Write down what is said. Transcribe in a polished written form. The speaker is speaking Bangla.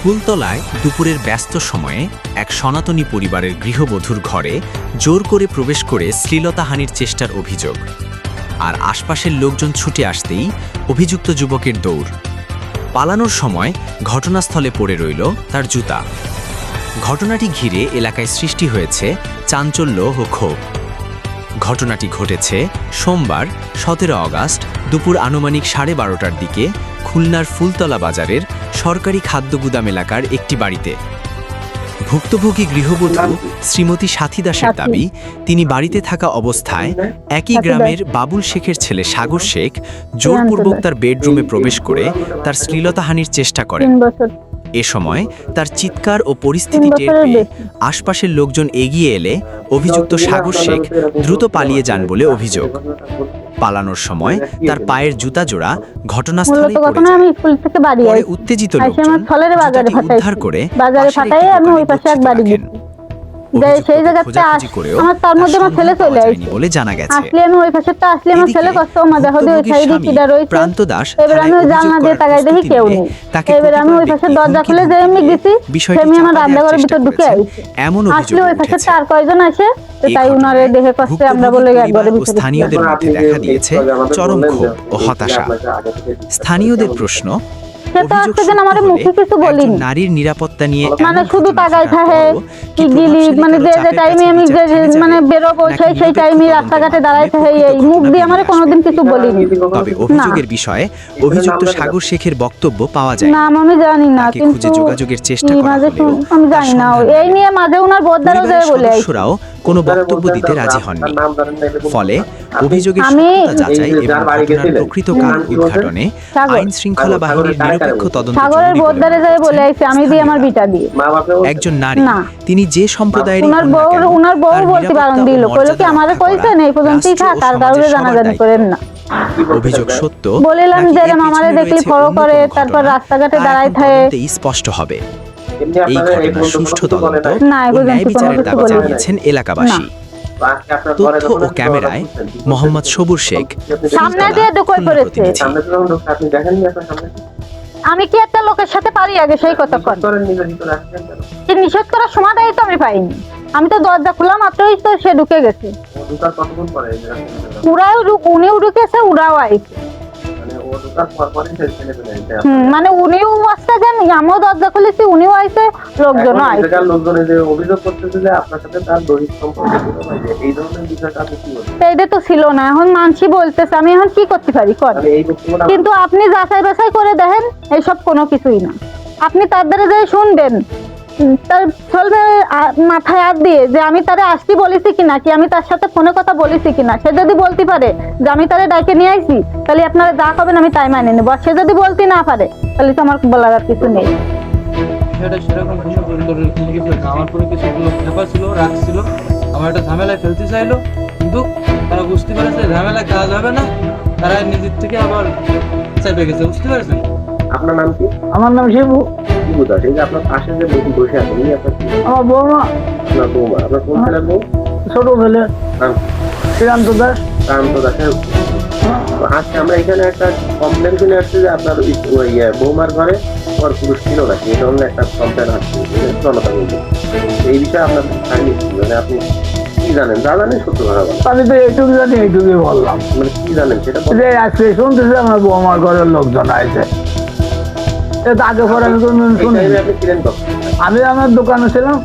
ফুলতলায় দুপুরের ব্যস্ত সময়ে এক সনাতনী পরিবারের গৃহবধূর ঘরে জোর করে প্রবেশ করে শ্লীলতাহানির চেষ্টার অভিযোগ। আর আশপাশের লোকজন ছুটে আসতেই অভিযুক্ত যুবকের দৌড়। পালানোর সময় ঘটনাস্থলে পড়ে রইল তার জুতা। ঘটনাটি ঘিরে এলাকায় সৃষ্টি হয়েছে চাঞ্চল্য ও ক্ষোভ। ঘটনাটি ঘটেছে সোমবার 17 আগস্ট দুপুর আনুমানিক 12:30টার দিকে খুলনার ফুলতলা বাজারের সরকারি খাদ্য গুদাম এলাকার একটি বাড়িতে। ভুক্তভোগী গৃহবধূ শ্রীমতী সাথী দাসের দাবি, তিনি বাড়িতে থাকা অবস্থায় একই গ্রামের বাবুল শেখের ছেলে সাগর শেখ জোরপূর্বক তার বেডরুমে প্রবেশ করে তার শ্লীলতাহানির চেষ্টা করেন। এ সময় তার চিৎকার ও পরিস্থিতি টের পেয়ে আশপাশের লোকজন এগিয়ে এলে অভিযুক্ত সাগর শেখ দ্রুত পালিয়ে যান বলে অভিযোগ। পালানোর সময় তার পায়ের জুতা জোড়া ঘটনাস্থলে পড়ে যায়। পরে উত্তেজিত লোকজন জুতাটি উদ্ধার করে সেই জায়গাতে আমার তার মধ্যে আমার ছেলে চলে আসে বলে জানা গেছে। আসলে আমি ওই পাশেরটা আসলে আমার ছেলে কষ্ট আমার দেখো ওই সাইডে কিডা রয়েছে। প্রান্ত দাস এবার আমি জানলা দিয়ে তাকাই দেখি কেউ নেই। এবার আমি ওই পাশের দরজা খুলে যে এমনি গেছি, আমি আমার রান্নাঘরের ভিতর ঢুকে আইছি। এমন অভিযোগ ওই পাশে চার কয়জন আসে, তো তাই উনারে দেখে কষ্টে আমরা বলে একবারে ভিতরে। স্থানীয়দের মধ্যে দেখা দিয়েছে চরম ক্ষোভ ও হতাশা। স্থানীয়দের প্রশ্ন, নারীর নিরাপত্তা নিয়ে মানে শুধু তাকাই থাকে কি গিলি, মানে যে টাইমে আমি মানে বেরোবো সেই টাইমে রাস্তাঘাটে দাঁড়াই থাকে, এই মুখ দিয়ে আমার কোনোদিন কিছু বলিনি। তবে অভিযোগের বিষয়ে অভিযুক্ত সাগর শেখের বক্তব্য পাওয়া যায় না। আমি জানি না, কিন্তু যোগাযোগের চেষ্টা করা হলেও আমি জানি না। এই নিয়ে মাঝে ওনার বদ্দারও যায় বলে সদস্যরাও কোনো বক্তব্য দিতে রাজি হননি। ফলে অভিযোগের সত্যতা যাচাই এবং ঘটনার প্রকৃত কারণ উদ্ঘাটনে আইন শৃঙ্খলা বাহিনীর নিরপেক্ষ তদন্ত সাগরের বদ্দারে যায় বলে আইছে আমি দিয়ে আমার বিটা দিয়ে। একজন নারী, তিনি যে সম্প্রদায়ের উনার বউ বলতে বারণ দিল, কইলো কি আমারে কইছেন এই পর্যন্তই থাক, আর কাউকে জানাজানি করেন না। অভিযোগ সত্য বলিলাম যে আমারে দেখলি ফলো করে, তারপর রাস্তাঘাটে দাঁড়ায় থাকে, স্পষ্ট হবে। এই ঘটনার সুষ্ঠু তদন্ত ও ন্যায় বিচারের দাবি জানিয়েছেন এলাকাবাসী। তথ্য ও ক্যামেরায় মোহাম্মদ সবুর শেখ, সামনে দিয়ে ঢুকে পড়েছে। আমি কি একটা লোকের সাথে পারি আগে সেই কথা কর, নিষেধ করার সময়টাই তো আমি পাইনি। আমি তো দরজা খোলা মাত্রই তো সে ঢুকে গেছে। উনিও ঢুকেছে, ওরাও আইছে। মানে উনিও আসতে যান, আমিও দরজা খুলেছি, উনিও আইছে, লোকজনও আইছে। এইটা তো ছিল না, এখন মানসি বলতেছে, আমি এখন কি করতে পারি কর। কিন্তু আপনি যাচাই বাছাই করে দেখেন, এইসব কোনো কিছুই না। আপনি তার দ্বারা যাই শুনবেন, তার চলবে মাথায় হাত দিয়ে যে আমি তারে আসতে বলেছি কিনা, কি আমি তার সাথে ফোনে কথা বলেছি কিনা। সে যদি বলতে পারে যে আমি তারে ডাকে নিয়ে আইছি, তাহলে আপনারা যা করবেন আমি তাই মানে নেব। সে যদি বলতে না পারে, তাহলে তো আমার বলার আর কিছু নেই। আমার কোনো কিছু ব্যাপার ছিল, রাগ ছিল, আমার একটা ঝামেলায় ফেলতে চাইলো, কিন্তু তারা বুঝতে পারেছে ঝামেলায় কাজ হবে না, তারা নিজের থেকে আবার চেপে গেছে। বুঝতে পারছেন? আপনার নাম কি? আমার নাম শিবু। শিবু দাস। এই যে আপনার পাশে যে বসে আছেন, এই আপনার আমার বৌমা। আপনার বৌমা? আপনার কোন ছেলের বউ? ছোট ছেলে শ্রীকান্ত দাস। শ্রীকান্ত দাসের। আজকে আমরা এখানে একটা কমপ্লেন শুনে আসছি যে আপনার বৌমার ঘরে পর পুরুষ ছিল নাকি, এই ধরনের একটা কমপ্লেন আসছে জনতা বলতে। এই বিষয়ে আপনার মানে আপনি কি জানেন? যা জানেন সত্য কথা বলেন। আমি তো এইটুকু জানি, এইটুকুই বললাম। মানে কি জানেন সেটা? আজকে শুনতেছি আমার বৌমার ঘরের লোকজন আইছে। আগে পরে আমি আপনি ছিলেন কখন? আমি আমার দোকানে ছিলাম।